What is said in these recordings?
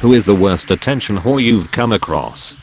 Who is the worst attention whore you've come across?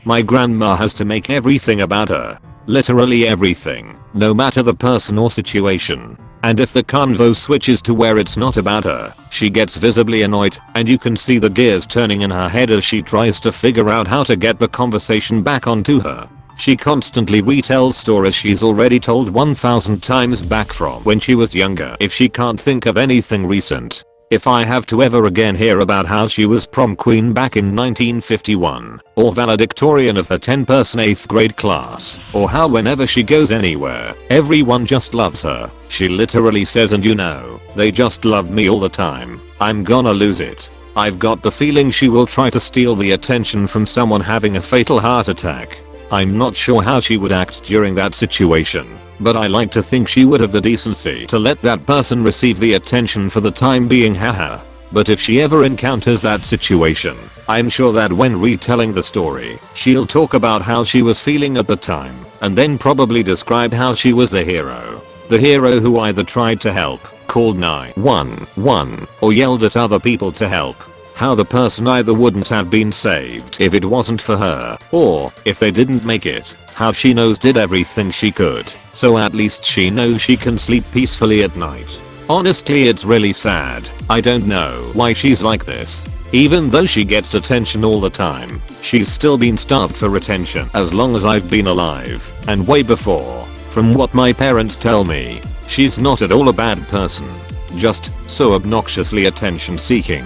My grandma has to make everything about her. Literally everything, no matter the person or situation. And if the convo switches to where it's not about her, she gets visibly annoyed, and you can see the gears turning in her head as she tries to figure out how to get the conversation back onto her. She constantly retells stories she's already told 1000 times back from when she was younger if she can't think of anything recent. If I have to ever again hear about how she was prom queen back in 1951, or valedictorian of her 10-person 8th grade class, or how whenever she goes anywhere, everyone just loves her, she literally says, and you know, they just love me all the time, I'm gonna lose it. I've got the feeling she will try to steal the attention from someone having a fatal heart attack. I'm not sure how she would act during that situation, but I like to think she would have the decency to let that person receive the attention for the time being, haha. But if she ever encounters that situation, I'm sure that when retelling the story, she'll talk about how she was feeling at the time, and then probably describe how she was the hero. The hero who either tried to help, called 911, or yelled at other people to help. How the person either wouldn't have been saved if it wasn't for her, or, if they didn't make it, how she did everything she could, so at least she knows she can sleep peacefully at night. Honestly, it's really sad. I don't know why she's like this. Even though she gets attention all the time, she's still been starved for attention as long as I've been alive, and way before. From what my parents tell me, she's not at all a bad person, just so obnoxiously attention seeking.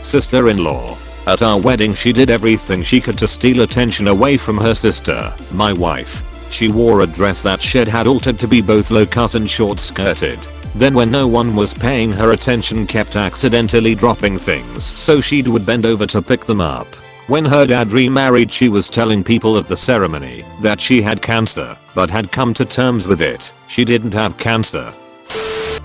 Sister-in-law. At our wedding she did everything she could to steal attention away from her sister, my wife. She wore a dress that she had altered to be both low-cut and short-skirted. Then when no one was paying her attention, kept accidentally dropping things so she would bend over to pick them up. When her dad remarried, she was telling people at the ceremony that she had cancer, but had come to terms with it. She didn't have cancer.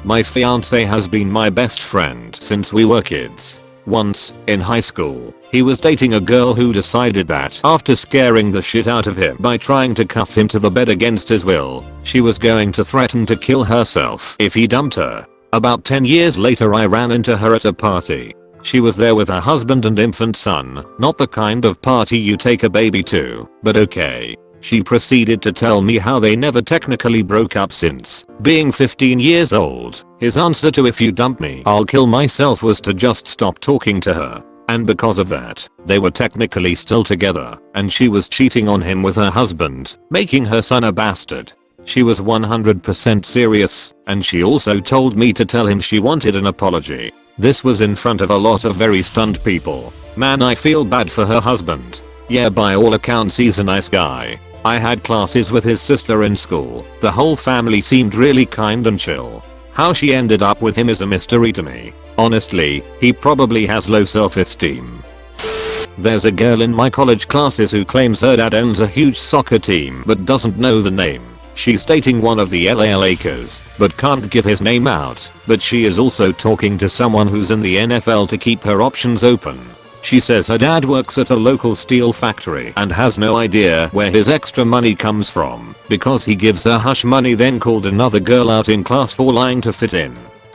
My fiance has been my best friend since we were kids. Once, in high school, he was dating a girl who decided that after scaring the shit out of him by trying to cuff him to the bed against his will, she was going to threaten to kill herself if he dumped her. About 10 years later I ran into her at a party. She was there with her husband and infant son, not the kind of party you take a baby to, but okay. She proceeded to tell me how they never technically broke up since being 15 years old. His answer to "if you dump me, I'll kill myself" was to just stop talking to her. And because of that, they were technically still together, and she was cheating on him with her husband, making her son a bastard. She was 100% serious, and she also told me to tell him she wanted an apology. This was in front of a lot of very stunned people. Man, I feel bad for her husband. Yeah, by all accounts he's a nice guy. I had classes with his sister in school. The whole family seemed really kind and chill. How she ended up with him is a mystery to me. Honestly, he probably has low self-esteem. There's a girl in my college classes who claims her dad owns a huge soccer team but doesn't know the name. She's dating one of the LA Lakers, but can't give his name out. But she is also talking to someone who's in the NFL to keep her options open. She says her dad works at a local steel factory and has no idea where his extra money comes from because he gives her hush money, then called another girl out in class for lying to fit in.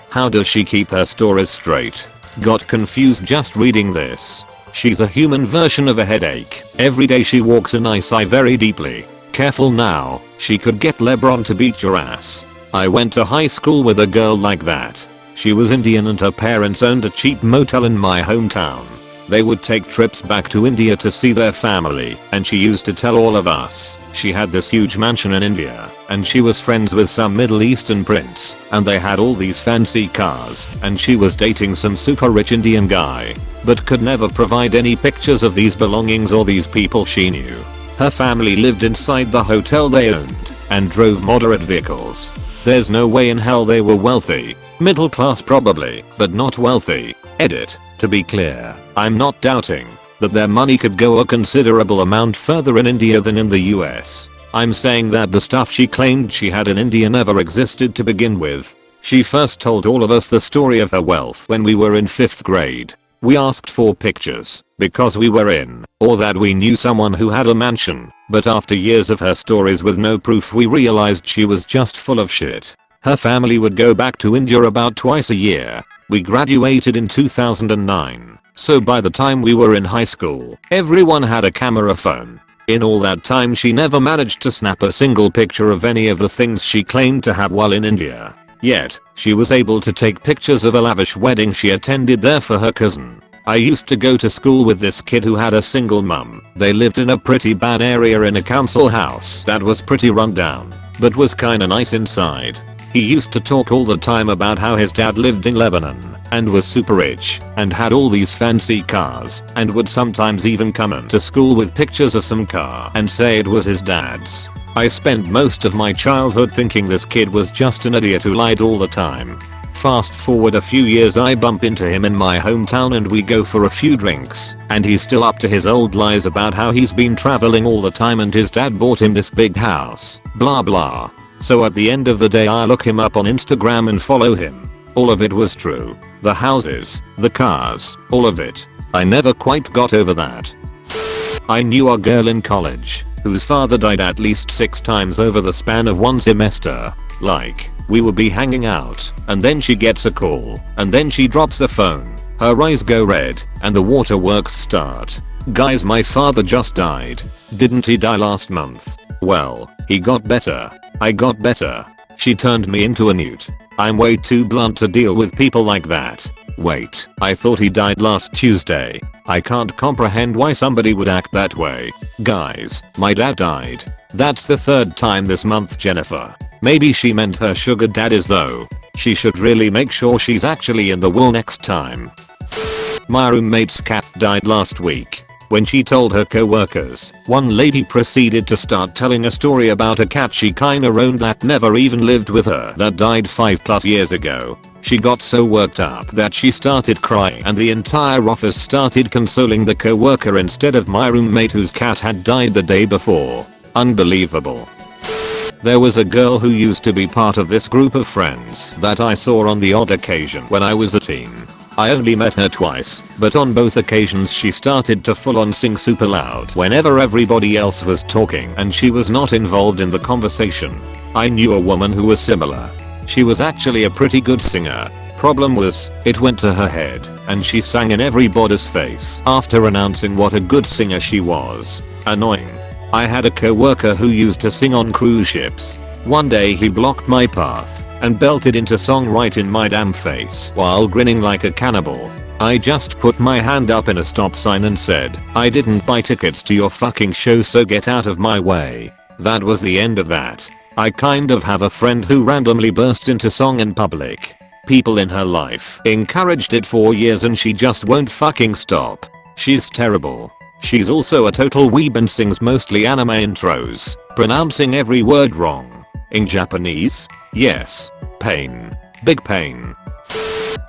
How does she keep her stories straight? Got confused just reading this. She's a human version of a headache. Every day she walks and I sigh very deeply. Careful now, she could get LeBron to beat your ass. I went to high school with a girl like that. She was Indian and her parents owned a cheap motel in my hometown. They would take trips back to India to see their family, and she used to tell all of us she had this huge mansion in India, and she was friends with some Middle Eastern prince, and they had all these fancy cars, and she was dating some super rich Indian guy, but could never provide any pictures of these belongings or these people she knew. Her family lived inside the hotel they owned, and drove moderate vehicles. There's no way in hell they were wealthy. Middle class probably, but not wealthy. Edit. To be clear, I'm not doubting that their money could go a considerable amount further in India than in the US. I'm saying that the stuff she claimed she had in India never existed to begin with. She first told all of us the story of her wealth when we were in 5th grade. We asked for pictures because we were in, or that we knew someone who had a mansion, but after years of her stories with no proof we realized she was just full of shit. Her family would go back to India about twice a year. We graduated in 2009, so by the time we were in high school, everyone had a camera phone. In all that time she never managed to snap a single picture of any of the things she claimed to have while in India. Yet, she was able to take pictures of a lavish wedding she attended there for her cousin. I used to go to school with this kid who had a single mum. They lived in a pretty bad area in a council house that was pretty run down, but was kinda nice inside. He used to talk all the time about how his dad lived in Lebanon and was super rich and had all these fancy cars and would sometimes even come into school with pictures of some car and say it was his dad's. I spent most of my childhood thinking this kid was just an idiot who lied all the time. Fast forward a few years, I bump into him in my hometown and we go for a few drinks, and he's still up to his old lies about how he's been traveling all the time and his dad bought him this big house, blah blah. So at the end of the day I look him up on Instagram and follow him. All of it was true. The houses, the cars, all of it. I never quite got over that. I knew a girl in college whose father died at least 6 times over the span of one semester. Like, we would be hanging out, and then she gets a call, and then she drops the phone. Her eyes go red, and the waterworks start. Guys, my father just died. Didn't he die last month? Well, he got better. I got better. She turned me into a newt. I'm way too blunt to deal with people like that. Wait, I thought he died last Tuesday. I can't comprehend why somebody would act that way. Guys, my dad died. That's the 3rd time this month, Jennifer. Maybe she meant her sugar daddies though. She should really make sure she's actually in the will next time. My roommate's cat died last week. When she told her co-workers, one lady proceeded to start telling a story about a cat she kinda owned that never even lived with her that died 5+ years ago. She got so worked up that she started crying and the entire office started consoling the co-worker instead of my roommate whose cat had died the day before. Unbelievable. There was a girl who used to be part of this group of friends that I saw on the odd occasion when I was a teen. I only met her twice, but on both occasions she started to full on sing super loud whenever everybody else was talking and she was not involved in the conversation. I knew a woman who was similar. She was actually a pretty good singer. Problem was, it went to her head, and she sang in everybody's face after announcing what a good singer she was. Annoying. I had a co-worker who used to sing on cruise ships. One day he blocked my path and belted into song right in my damn face while grinning like a cannibal. I just put my hand up in a stop sign and said, I didn't buy tickets to your fucking show, so get out of my way. That was the end of that. I kind of have a friend who randomly bursts into song in public. People in her life encouraged it for years and she just won't fucking stop. She's terrible. She's also a total weeb and sings mostly anime intros, pronouncing every word wrong. In Japanese? Yes. Pain. Big pain.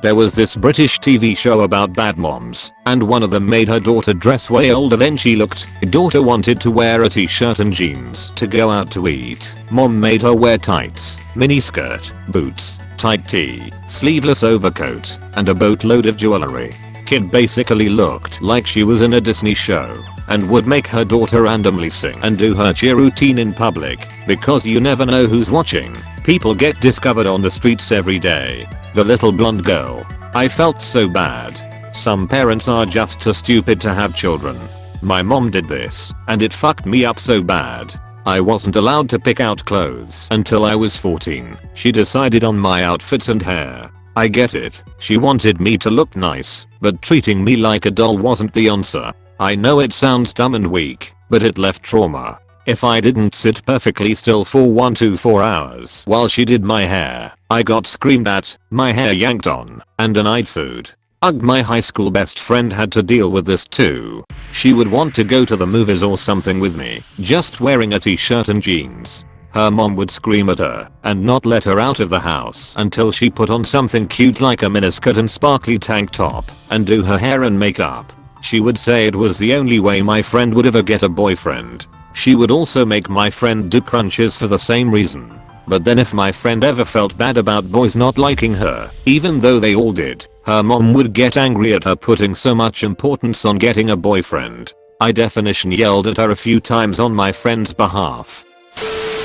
There was this British TV show about bad moms, and one of them made her daughter dress way older than she looked. Daughter wanted to wear a t-shirt and jeans to go out to eat. Mom made her wear tights, miniskirt, boots, tight tee, sleeveless overcoat, and a boatload of jewelry. Kid basically looked like she was in a Disney show and would make her daughter randomly sing and do her cheer routine in public because you never know who's watching. People get discovered on the streets every day. The little blonde girl. I felt so bad. Some parents are just too stupid to have children. My mom did this and it fucked me up so bad. I wasn't allowed to pick out clothes until I was 14. She decided on my outfits and hair. I get it. She wanted me to look nice, but treating me like a doll wasn't the answer. I know it sounds dumb and weak, but it left trauma. If I didn't sit perfectly still for 1 to 4 hours while she did my hair, I got screamed at, my hair yanked on, and denied food. Ugh, my high school best friend had to deal with this too. She would want to go to the movies or something with me, just wearing a t-shirt and jeans. Her mom would scream at her and not let her out of the house until she put on something cute like a miniskirt and sparkly tank top and do her hair and makeup. She would say it was the only way my friend would ever get a boyfriend. She would also make my friend do crunches for the same reason. But then if my friend ever felt bad about boys not liking her, even though they all did, her mom would get angry at her putting so much importance on getting a boyfriend. I definition yelled at her a few times on my friend's behalf.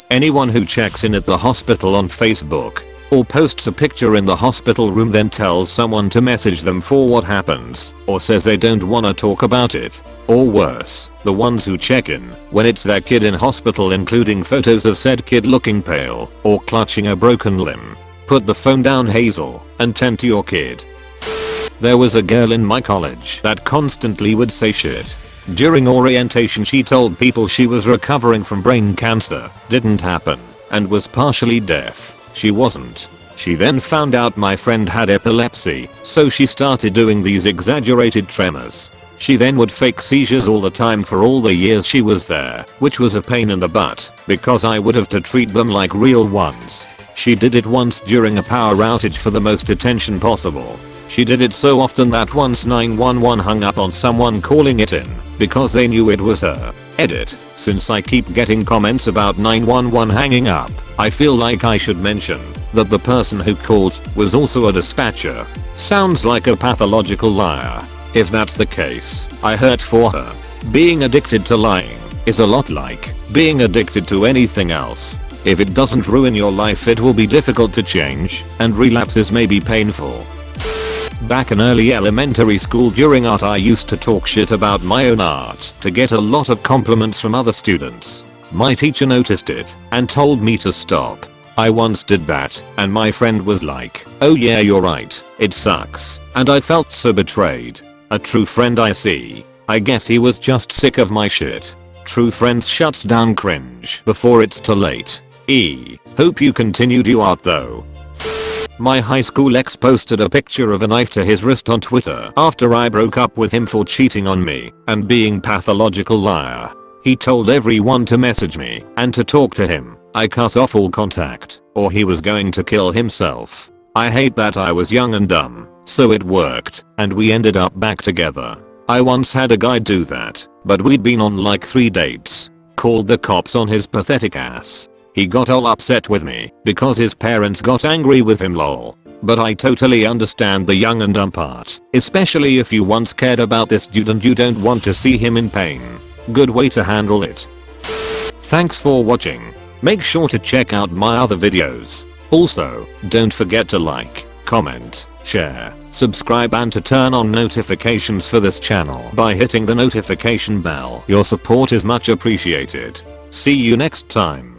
Anyone who checks in at the hospital on Facebook or posts a picture in the hospital room then tells someone to message them for what happens, or says they don't wanna talk about it. Or worse, the ones who check in when it's their kid in hospital, including photos of said kid looking pale or clutching a broken limb. Put the phone down, Hazel, and tend to your kid. There was a girl in my college that constantly would say shit. During orientation she told people she was recovering from brain cancer, didn't happen, and was partially deaf. She wasn't. She then found out my friend had epilepsy, so she started doing these exaggerated tremors. She then would fake seizures all the time for all the years she was there, which was a pain in the butt, because I would have to treat them like real ones. She did it once during a power outage for the most attention possible. She did it so often that once 911 hung up on someone calling it in, because they knew it was her. Edit. Since I keep getting comments about 911 hanging up, I feel like I should mention that the person who called was also a dispatcher. Sounds like a pathological liar. If that's the case, I hurt for her. Being addicted to lying is a lot like being addicted to anything else. If it doesn't ruin your life, it will be difficult to change, and relapses may be painful. Back in early elementary school during art, I used to talk shit about my own art to get a lot of compliments from other students. My teacher noticed it and told me to stop. I once did that, and my friend was like, "Oh yeah, you're right, it sucks," and I felt so betrayed. A true friend, I see. I guess he was just sick of my shit. True friends shuts down cringe before it's too late. Hope you continued your art though. My high school ex posted a picture of a knife to his wrist on Twitter after I broke up with him for cheating on me and being pathological liar. He told everyone to message me and to talk to him. I cut off all contact, or he was going to kill himself. I hate that I was young and dumb, so it worked, and we ended up back together. I once had a guy do that, but we'd been on like 3 dates. Called the cops on his pathetic ass. He got all upset with me because his parents got angry with him, lol. But I totally understand the young and dumb part, especially if you once cared about this dude and you don't want to see him in pain. Good way to handle it. Thanks for watching. Make sure to check out my other videos. Also, don't forget to like, comment, share, subscribe and to turn on notifications for this channel by hitting the notification bell. Your support is much appreciated. See you next time.